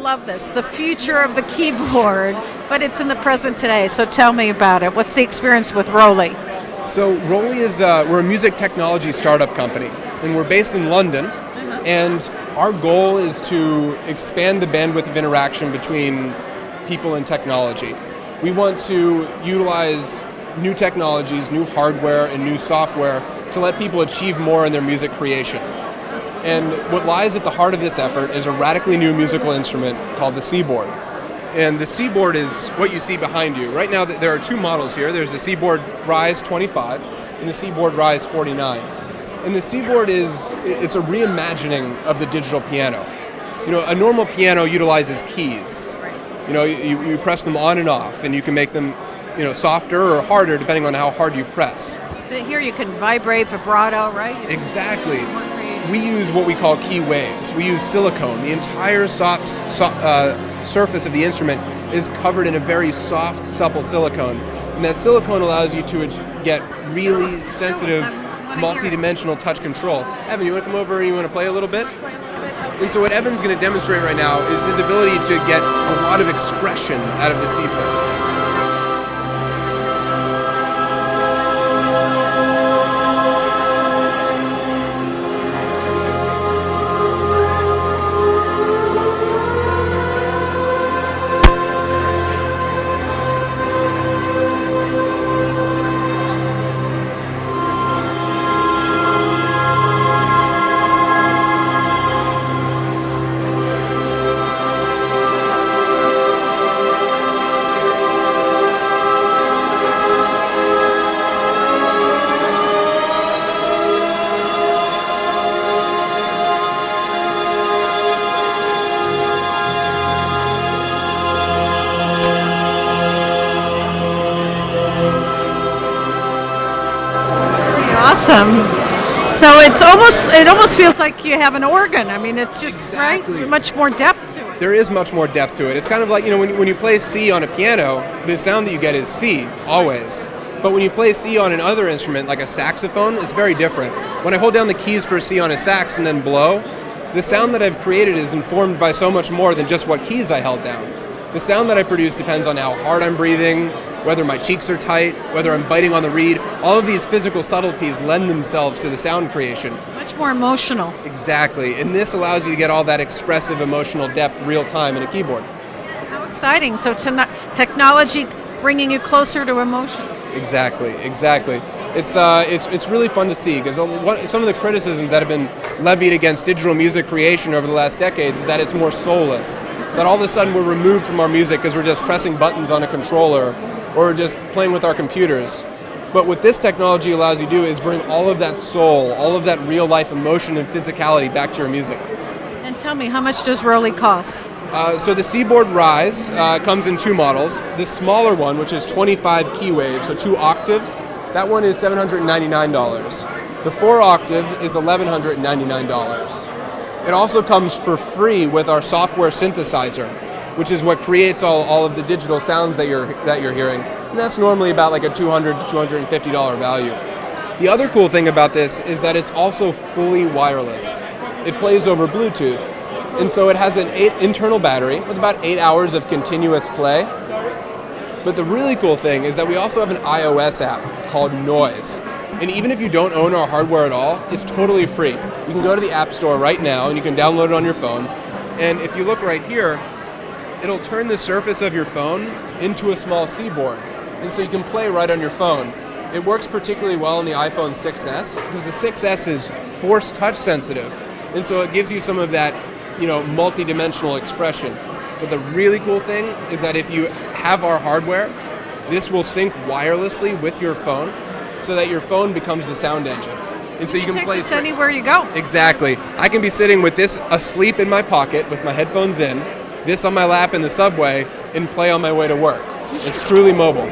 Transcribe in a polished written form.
love this. The future of the keyboard, but it's in the present today. So tell me about it. What's the experience with Roli? So Roli is we're a music technology startup company, and we're based in London. And our goal is to expand the bandwidth of interaction between people and technology. We want to utilize new technologies, new hardware, and new software to let people achieve more in their music creation. And what lies at the heart of this effort is a radically new musical instrument called the C-board. And the C-board is what you see behind you. Right now there are two models here. There's the C-board Rise 25 and the C-board Rise 49. And the C-board it's a reimagining of the digital piano. You know, a normal piano utilizes keys. You know, you press them on and off, and you can make them, you know, softer or harder depending on how hard you press. Here you can vibrate, vibrato, right? Exactly. We use what we call key waves. We use silicone. The entire surface of the instrument is covered in a very soft, supple silicone. And that silicone allows you to get really sensitive, multi-dimensional touch control. Evan, you want to come over and you want to play a little bit? And so what Evan's going to demonstrate right now is his ability to get a lot of expression out of the C-board. Awesome. So it almost feels like you have an organ. I mean, it's just Exactly. right, much more depth to it. There is much more depth to it. It's kind of like, you know, when you play C on a piano, the sound that you get is C, always. But when you play C on another instrument, like a saxophone, it's very different. When I hold down the keys for C on a sax and then blow, the sound that I've created is informed by so much more than just what keys I held down. The sound that I produce depends on how hard I'm breathing, whether my cheeks are tight, whether I'm biting on the reed. All of these physical subtleties lend themselves to the sound creation. Much more emotional. Exactly. And this allows you to get all that expressive emotional depth real time in a keyboard. How exciting. So technology bringing you closer to emotion. Exactly. It's really fun to see, because some of the criticisms that have been levied against digital music creation over the last decades is that it's more soulless. That all of a sudden we're removed from our music because we're just pressing buttons on a controller or just playing with our computers. But what this technology allows you to do is bring all of that soul, all of that real life emotion and physicality back to your music. And tell me, how much does Roli cost? So the C-board Rise comes in two models. The smaller one, which is 25 key waves, so 2 octaves, that one is $799. The 4 octave is $1,199. It also comes for free with our software synthesizer, which is what creates all of the digital sounds that you're hearing. And that's normally about like a $200 to $250 value. The other cool thing about this is that it's also fully wireless. It plays over Bluetooth. And so it has an internal battery with about 8 hours of continuous play. But the really cool thing is that we also have an iOS app called Noise. And even if you don't own our hardware at all, it's totally free. You can go to the App Store right now and you can download it on your phone. And if you look right here, it'll turn the surface of your phone into a small C-board. And so you can play right on your phone. It works particularly well on the iPhone 6S because the 6S is force touch sensitive. And so it gives you some of that, you know, multi-dimensional expression. But the really cool thing is that if you have our hardware, this will sync wirelessly with your phone so that your phone becomes the sound engine. And so you can take play this anywhere you go. Exactly. I can be sitting with this asleep in my pocket with my headphones in, this on my lap in the subway, and play on my way to work. It's truly mobile.